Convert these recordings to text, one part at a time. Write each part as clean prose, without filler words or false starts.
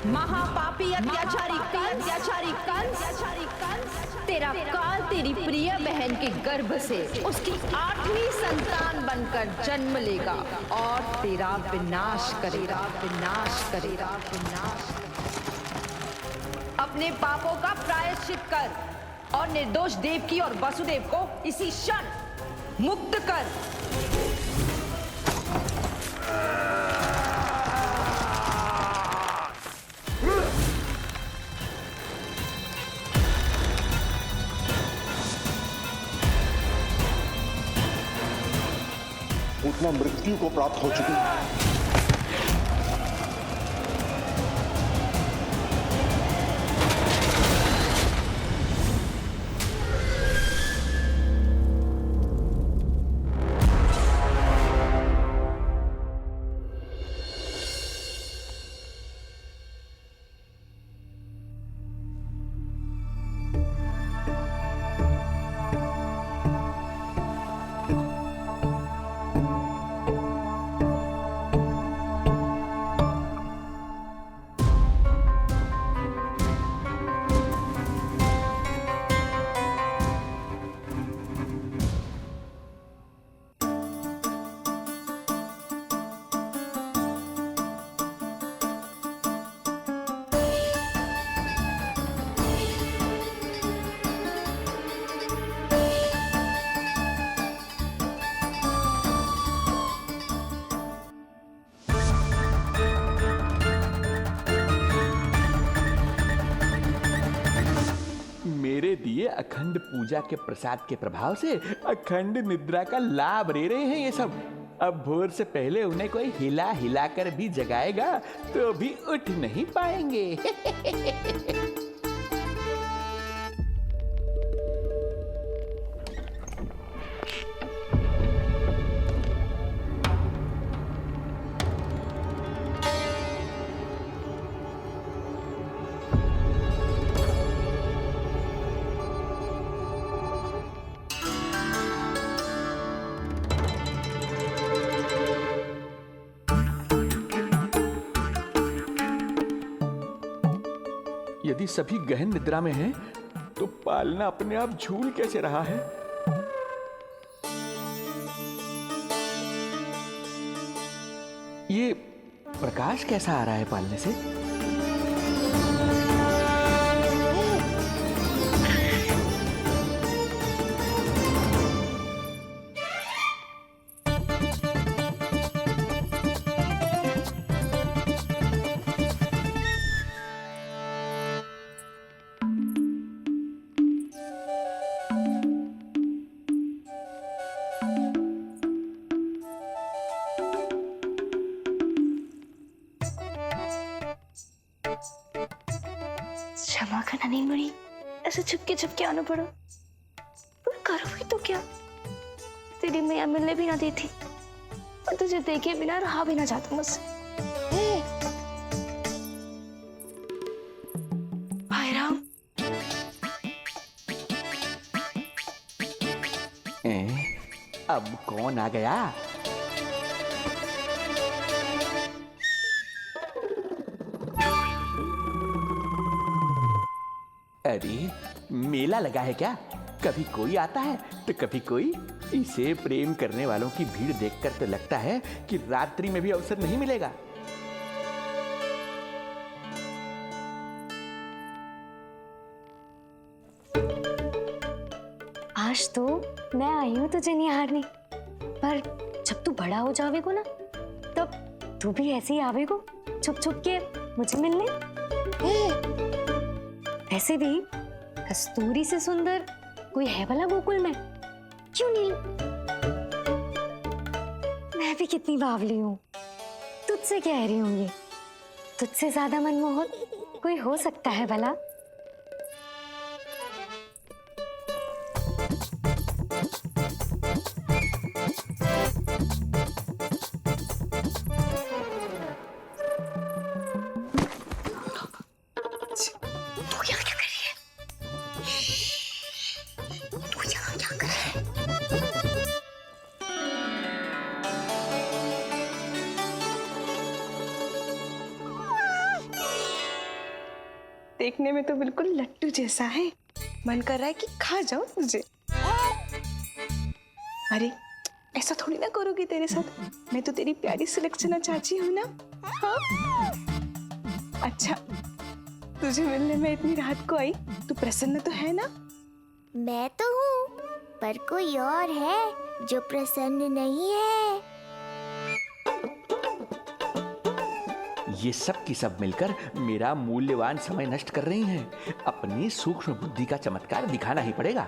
महापापी अत्याचारी कंस, तेरा काल तेरी प्रिय बहन के गर्भ से उसकी 8वीं संतान बनकर जन्म लेगा और तेरा विनाश करेगा। अपने पापों का प्रायश्चित कर और निर्दोष देवकी और वसुदेव को इसी क्षण मुक्त कर। उतना मृत्यु को प्राप्त हो चुकी है। मेरे दिए अखंड पूजा के प्रसाद के प्रभाव से अखंड निद्रा का लाभ ले रहे हैं ये सब। अब भोर से पहले उन्हें कोई हिला हिलाकर भी जगाएगा तो भी उठ नहीं पाएंगे। यदि सभी गहन निद्रा में हैं, तो पालना अपने आप झूल कैसे रहा है? ये प्रकाश कैसा आ रहा है पालने से? क्षमा करना नहीं मुड़ी, ऐसे छुपके आना पड़ा। पर करो भी तो क्या, तेरी मैया मिलने भी ना दी थी और तुझे देखे बिना रहा भी ना जाता मुझसे। भाई राम, अब कौन आ गया? अरे मेला लगा है क्या? कभी कोई आता है तो कभी कोई। इसे प्रेम करने वालों की भीड़ देखकर तो लगता है कि रात्रि में भी अवसर नहीं मिलेगा। आज तो मैं आई हूँ तुझे निहारने, पर जब तू बड़ा हो जावेगो ना, तब तू भी ऐसे ही आवेगो छुप छुप के मुझे मिलने। वैसे भी कस्तूरी से सुंदर कोई है भला गोकुल में? क्यों नहीं? मैं भी कितनी बावली हूँ, तुझसे कह रही हूँ। ये तुझसे ज्यादा मनमोहक कोई हो सकता है भला? देखने में तो बिल्कुल लट्टू जैसा है। मन कर रहा है कि खा जाऊं तुझे। अरे ऐसा थोड़ी ना करोगी तेरे साथ, मैं तो तेरी प्यारी सुलक्षणा चाची हूँ ना। हाँ? अच्छा, तुझे मिलने में इतनी रात को आई, तू प्रसन्न तो है ना? मैं तो हूँ, पर कोई और है जो प्रसन्न नहीं है। ये सब की सब मिलकर मेरा मूल्यवान समय नष्ट कर रही हैं। अपनी सूक्ष्म बुद्धि का चमत्कार दिखाना ही पड़ेगा।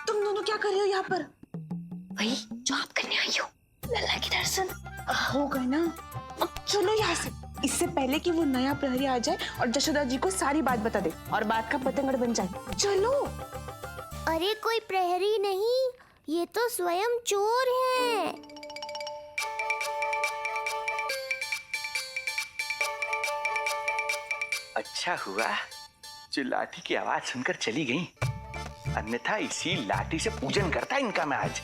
तुम दोनों क्या कर रहे हो यहाँ पर? वही जो आप करने आई हो, लल्ला के दर्शन। हो गए ना, अब चलो यहाँ से। इससे पहले कि वो नया प्रहरी आ जाए और जशोदा जी को सारी बात बता दे और बात का पतंगड़ बन जाए। चलो। अरे कोई प्रहरी नहीं, ये तो स्वयं चोर है। अच्छा हुआ जो लाठी की आवाज सुनकर चली गई, अन्यथा इसी लाठी से पूजन करता इनका मैं आज।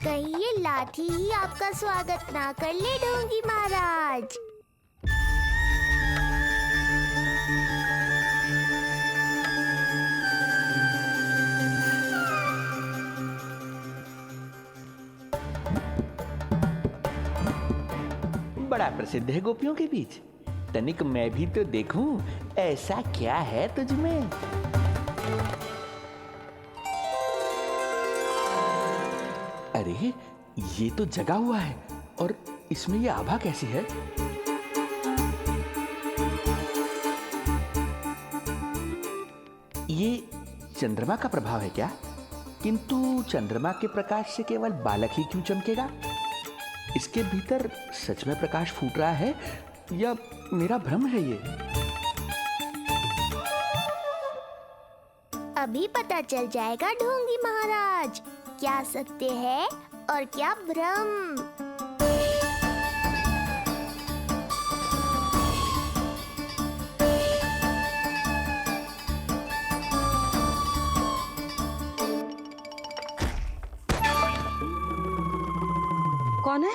कहीं ये लाठी ही आपका स्वागत ना कर ले ढोंगी महाराज। बड़ा प्रसिद्ध है गोपियों के बीच। तनिक मैं भी तो देखूं ऐसा क्या है तुझमें। अरे ये तो जगा हुआ है, और इसमें ये आभा कैसी है? ये चंद्रमा का प्रभाव है क्या? किंतु चंद्रमा के प्रकाश से केवल बालक ही क्यों चमकेगा? इसके भीतर सच में प्रकाश फूट रहा है या मेरा भ्रम है ये? अभी पता चल जाएगा ढोंगी महाराज, क्या सत्य है और क्या भ्रम। कौन है?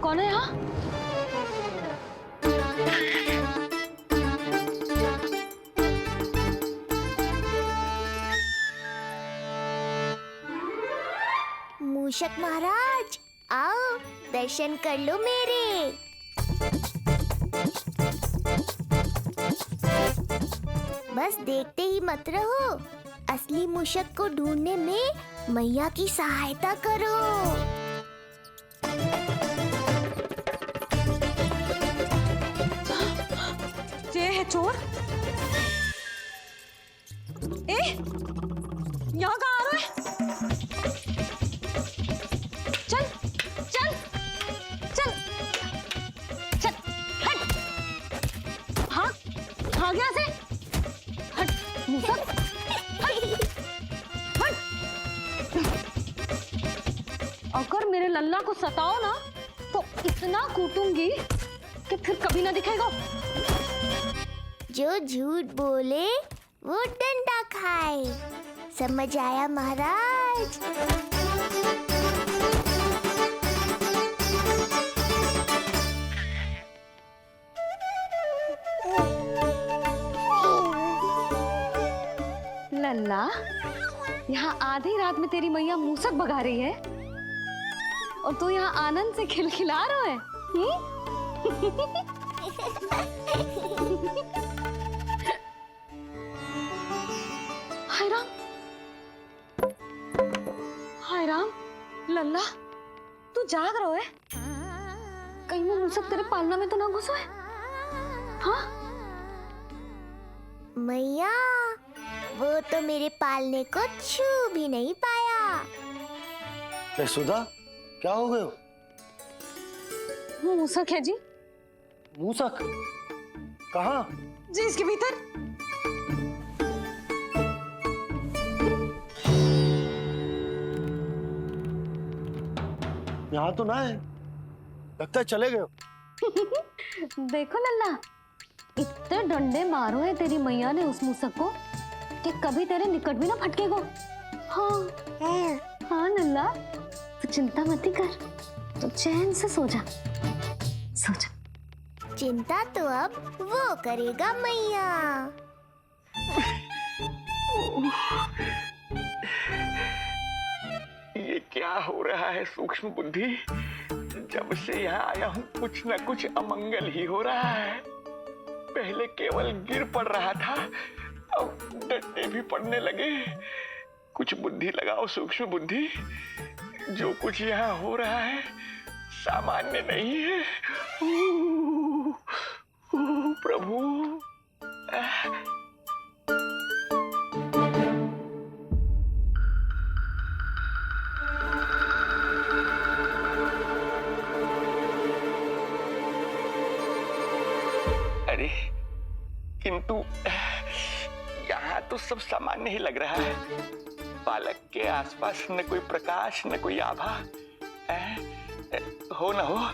कौन है यहाँ? मूषक महाराज आओ, दर्शन कर लो मेरे। बस देखते ही मत रहो, असली मूषक को ढूंढने में मैया की सहायता करो। ये है चोर। यहाँ कहाँ आ रहा है? चल चल चल चल, हट। हाँ हाँ, यहाँ से हट। मूसक हट। अगर मेरे लल्ला को सताओ ना तो इतना कूटूंगी कि फिर कभी ना दिखेगा। जो झूठ बोले वो डंडा खाए, समझ आया महाराज? लल्ला, यहाँ आधी रात में तेरी मैया मूसक भगा रही है और तू यहाँ आनंद से खिलखिला रहा है। हाय राम, हाय राम। लल्ला, तू जाग रहा है? कहीं वो मूसक तेरे पालना में तो ना घुसो है? हाँ? मैया, वो तो मेरे पालने को छू भी नहीं पाया। सुधा, क्या हो गए हो? वो मूसक है जी। मूसक? कहाँ? जी इसके भीतर। यहाँ तो ना है, लगता है चले गए हो। देखो लल्ला, इतने डंडे मारो है तेरी मैया ने उस मूसक को कि कभी तेरे निकट भी ना फटकेगा। हाँ हाँ लल्ला, तू चिंता मत ही कर, तू चैन से सो जा, सो जा। चिंता तो अब वो करेगा मैया। ये क्या हो रहा है सूक्ष्म बुद्धि? जब से यहाँ आया हूँ कुछ न कुछ अमंगल ही हो रहा है। पहले केवल गिर पड़ रहा था, अब डंडे भी पड़ने लगे। कुछ बुद्धि लगाओ सूक्ष्म बुद्धि, जो कुछ यहाँ हो रहा है सामान्य नहीं है। प्रभु, अरे किंतु यहाँ तो सब सामान्य ही लग रहा है। बालक के आसपास न कोई प्रकाश न कोई आभा। हो न हो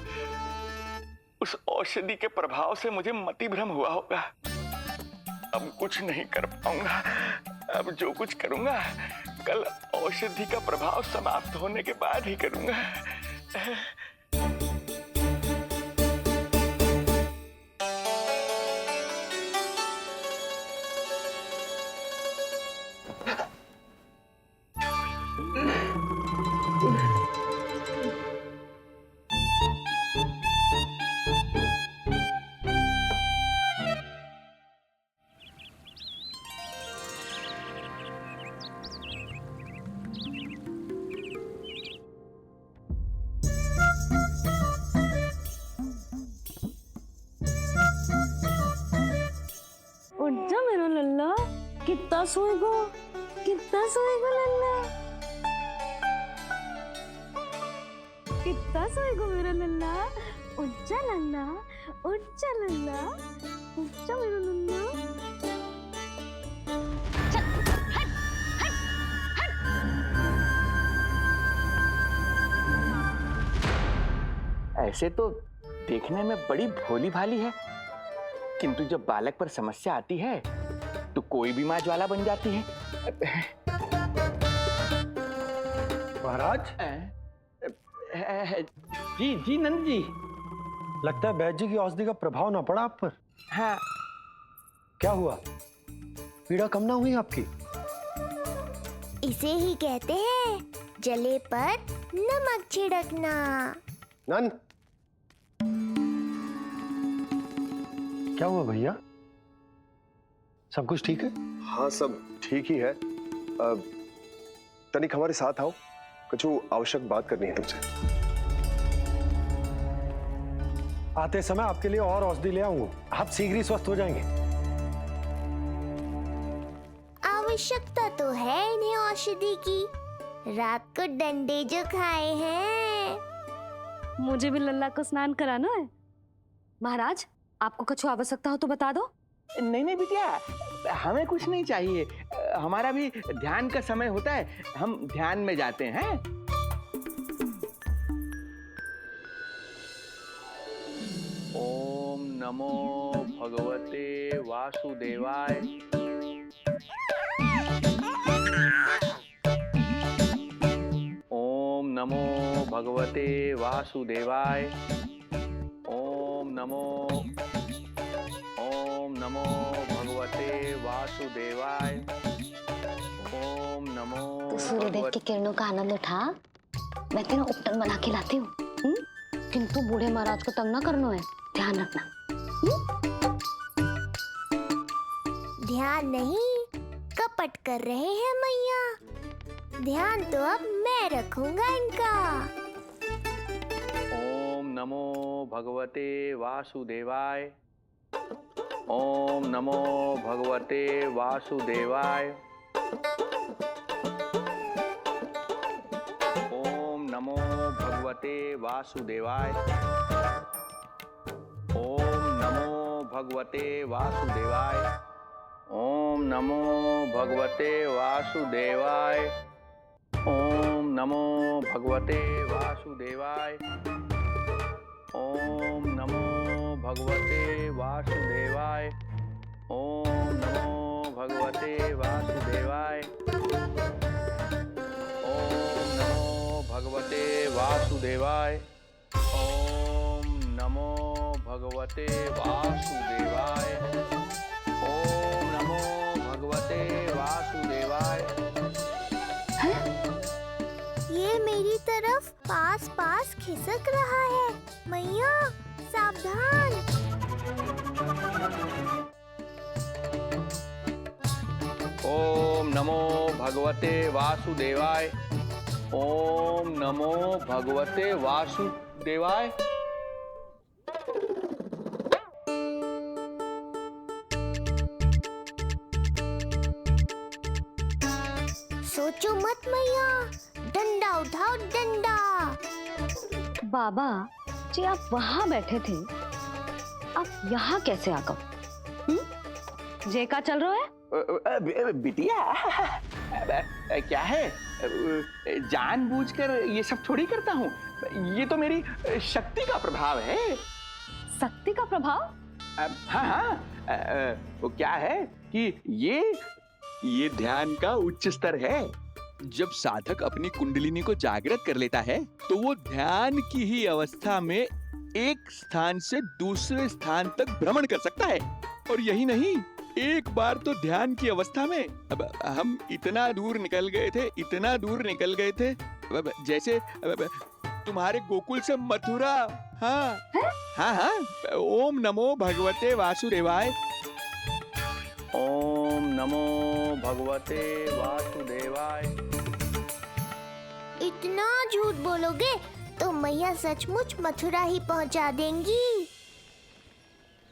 उस औषधि के प्रभाव से मुझे मति भ्रम हुआ होगा। अब कुछ नहीं कर पाऊंगा। अब जो कुछ करूंगा कल औषधि का प्रभाव समाप्त होने के बाद ही करूंगा। उठ जा मेरा लल्ला, कितना सोएगो लल्ला, कितना सोएगो मेरा लल्ला। उठ जा लल्ला, उठ जा लल्ला, उठ जा मेरा लल्ला। चल, हट, हट, हट। ऐसे तो देखने में बड़ी भोली भाली है, किंतु जब बालक पर समस्या आती है तो कोई भी माँ ज्वाला बन जाती है। महाराज, जी जी नंद जी। लगता है बैद जी की औषधि का प्रभाव ना पड़ा आप पर। हाँ, क्या हुआ? पीड़ा कम ना हुई आपकी? इसे ही कहते हैं जले पर नमक छिड़कना। नंद, क्या हुआ भैया? सब कुछ ठीक है? हाँ, सब ठीक ही है। तनिक हमारे साथ आओ, कुछ आवश्यक बात करनी है तुमसे। आते समय आपके लिए और औषधि ले आऊंगा, आप शीघ्र ही स्वस्थ हो जाएंगे। आवश्यकता तो है इन्हें औषधि की। रात को डंडे जो खाए हैं। मुझे भी लल्ला को स्नान कराना है। महाराज, आपको कुछ आवश्यकता हो तो बता दो। नहीं नहीं बिटिया, हमें कुछ नहीं चाहिए। हमारा भी ध्यान का समय होता है, हम ध्यान में जाते हैं। ओम नमो भगवते वासुदेवाय। ओम नमो भगवते वासुदेवाय। ओम नमो भगवते वासुदेवाय। ओम नमो। तो सूर्यदेव की किरणों का आनंद उठा, मैं तेरा उपटन बना के लाती हूँ। किंतु बूढ़े महाराज को तंग ना करना है, ध्यान रखना। ध्यान नहीं, कपट कर रहे हैं मैया। ध्यान तो अब मैं रखूंगा इनका। ओम नमो भगवते वासुदेवाय। ओम नमो भगवते वासुदेवाय। ओम नमो भगवते वासुदेवाय। ओम नमो भगवते वासुदेवाय। ओम नमो भगवते वासुदेवाय। ओम नमो भगवते वासुदेवाय। ओम नमो भगवते वासुदेवाय। ओम नमो भगवते वासुदेवाय। ओम नमो भगवते वासुदेवाय। ओम नमो भगवते वासुदेवाय। ओम नमो भगवते वासुदेवाय। ये मेरी तरफ पास पास खिसक रहा है। मैया सावधान। ओम नमो भगवते वासुदेवाय। ओम नमो भगवते वासुदेवाय। सोचो मत मैया, डंडा उठाओ डंडा। बाबा जी आप वहां बैठे थे, आप यहाँ कैसे आ गए? जे का चल रहा है? बिटिया क्या है, जानबूझकर ये सब थोड़ी करता हूँ। ये तो मेरी शक्ति का प्रभाव है। शक्ति का प्रभाव? हाँ हाँ, वो क्या है कि ये ध्यान का उच्च स्तर है। जब साधक अपनी कुंडलिनी को जागृत कर लेता है तो वो ध्यान की ही अवस्था में एक स्थान से दूसरे स्थान तक भ्रमण कर सकता है। और यही नहीं, एक बार तो ध्यान की अवस्था में अब हम इतना दूर निकल गए थे, जैसे तुम्हारे गोकुल से मथुरा। हाँ हाँ हाँ। ओम नमो भगवते वासुदेवाय। ओम नमो भगवते वासुदेवाय। इतना झूठ बोलोगे तो मैया सचमुच मथुरा ही पहुंचा देंगी।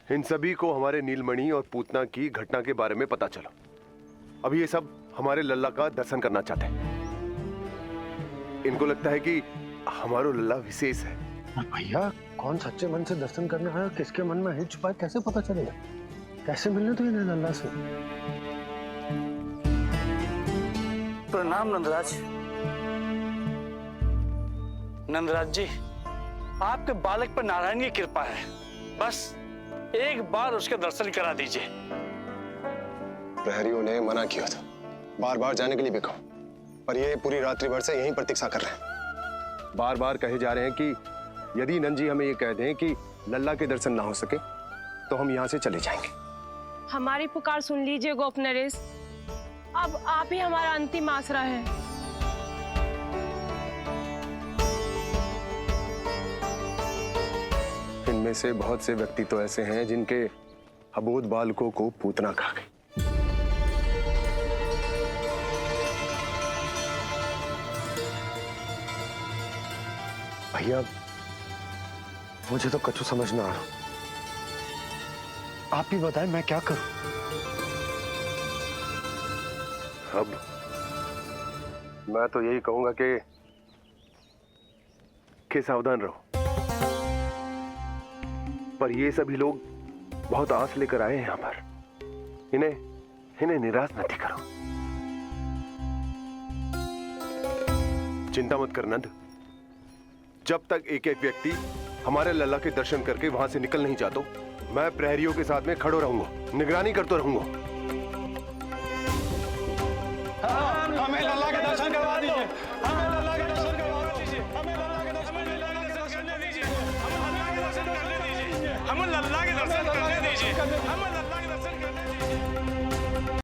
इन सभी को हमारे नीलमणि और पूतना की घटना के बारे में पता चला। अभी ये सब हमारे लल्ला का दर्शन करना चाहते हैं। इनको लगता है कि हमारा लल्ला विशेष है। भैया कौन सच्चे मन से दर्शन करने आया, किसके मन में हित छुपा है, कैसे पता चलेगा? कैसे मिलने तो इन्हें लल्ला से? प्रणाम नंदराज। नंदराज जी, आपके बालक पर नारायण की कृपा है। बस एक बार उसके दर्शन करा दीजिए। प्रहरियों ने मना किया था, बार बार जाने के लिए भी कहा, पर ये पूरी रात्रि भर से यहीं प्रतीक्षा कर रहे हैं। बार बार कहे जा रहे हैं कि यदि नंद जी हमें ये कह दें कि लल्ला के दर्शन ना हो सके तो हम यहाँ से चले जाएंगे। हमारी पुकार सुन लीजिए गोप नरेश, अब आप ही हमारा अंतिम आसरा है। इनमें से बहुत से व्यक्ति तो ऐसे हैं जिनके अबोध बालकों को पूतना खा गई। भैया मुझे तो कछु समझ ना आ रहा। आप ही बताएं मैं क्या करूं? अब मैं तो यही कहूंगा कि सावधान रहो। पर ये सभी लोग बहुत आस लेकर आए हैं यहाँ पर। इन्हें निराश मत करो। चिंता मत कर नंद, जब तक एक एक व्यक्ति हमारे लल्ला के दर्शन करके वहां से निकल नहीं जाता, मैं प्रहरियों के साथ में खड़ो रहूंगा, निगरानी करता रहूंगा। हमें लल्ला के दर्शन करवा दीजिए। हमें लल्ला के दर्शन करवा दीजिए। हमें लल्ला के दर्शन करने दीजिए। हमें लल्ला के दर्शन करने दीजिए। हमें लल्ला के दर्शन करने दीजिए। हमें लल्ला के दर्शन करने दीजिए।